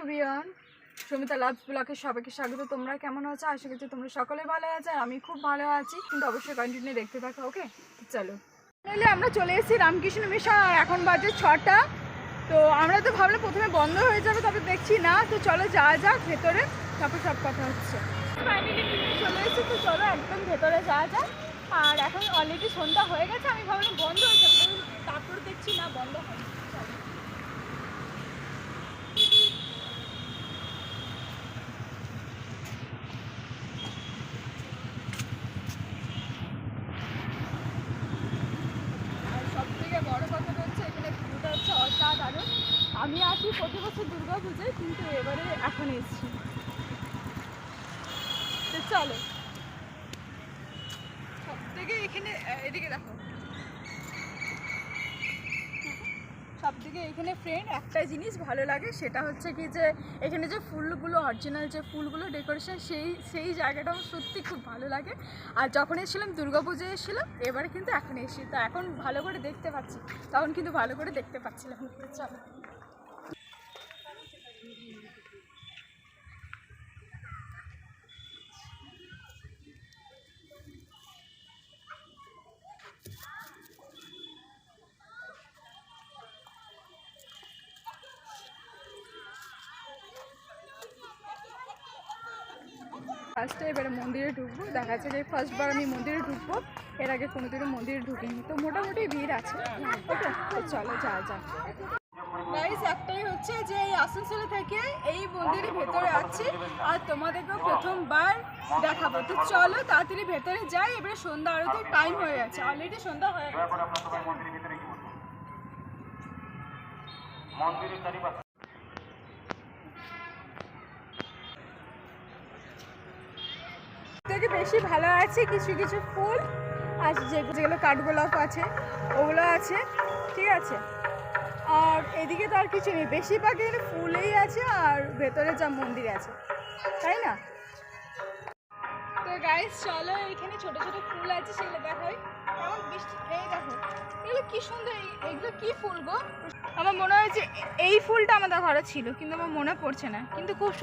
Everyone, Sumita loves ব্লগে সবাইকে স্বাগত। তোমরা কেমন আছো? আশা করছি তোমরা সকলে ভালো আছো, আর আমি খুব ভালো আছি। কিন্তু অবশ্যই কন্টিনিউ দেখতে থাকো, ওকে? চলো, তাহলে আমরা চলে এসেছি রামকৃষ্ণ মিশন। এখন বাজে 6টা। তো আমরা তো ভাবলাম প্রথমে বন্ধ হয়ে যাবে, তবে দেখছি না। তো চলো যাওয়া যাক ভেতরে, তারপর সব কথা হচ্ছে। ফাইনালি চলে এসেছি, তো চলো একদম ভেতরে যাওয়া যাক। আর এখন অলরেডি সন্ধ্যা হয়ে গেছে, আমি ভাবলাম বন্ধ হয়ে যাবে, তারপর দেখছি না বন্ধ হয়। বড় কথাটা হচ্ছে এখানে ভিউটা হচ্ছে অসাধারণ। আমি আসি প্রতি বছর দুর্গা পুজোয়, কিন্তু এবারে এখন এসেছি। তো চলো, সব থেকে এখানে এদিকে দেখো, সব থেকে এখানে ফ্রেন্ড একটা জিনিস ভালো লাগে, সেটা হচ্ছে কি যে এখানে যে ফুলগুলো, অরিজিনাল যে ফুলগুলো ডেকোরেশন, সেই জায়গাটা আমার সত্যি খুব ভালো লাগে। আর যখন এসেছিলাম দুর্গা পুজোয় এসেছিলাম, এবারে কিন্তু এখন এসেছি, তো এখন ভালো করে দেখতে পাচ্ছি, তখন কিন্তু ভালো করে দেখতে পাচ্ছিলাম। চলো, ফার্স্টে এবারে মন্দিরে ঢুকবো। দেখা যাচ্ছে যে ফার্স্টবার আমি মন্দিরে ঢুকবো, এর আগে কোনোদিনও মন্দিরে ঢুকিনি, তো মোটামুটি ভিড় আছে। ওকে, তো চলো যাওয়া যাক। গাইস, একটাই হচ্ছে যে এই আসানসোল থেকে এই মন্দিরের ভেতরে আছি, আর তোমাদেরকেও প্রথমবার দেখাবো। তো চলো তাড়াতাড়ি ভেতরে যাই, এবারে সন্ধ্যা আরতির টাইম হয়ে গেছে, অলরেডি সন্ধ্যা হয়ে গেছে। থেকে বেশি ভালো আছে কিছু কিছু ফুল, আর যেগুলো কাঠগোলাপ আছে ওগুলো আছে, ঠিক আছে। আর এদিকে তো আর কিছু নেই, বেশিরভাগ এখানে ফুলেই আছে, আর ভেতরে যা মন্দির আছে, তাই না? তো গাইস চলো, এখানে ছোট ছোট ফুল আছে, সেগুলো দেখাই। কেমন বৃষ্টি, এই দেখো এগুলো কি সুন্দর। এগুলো কি ফুল গো? আমার মনে হয় যে এই ফুলটা আমাদের ঘরে ছিল, কিন্তু আমার মনে পড়ছে না, কিন্তু খুব সুন্দর।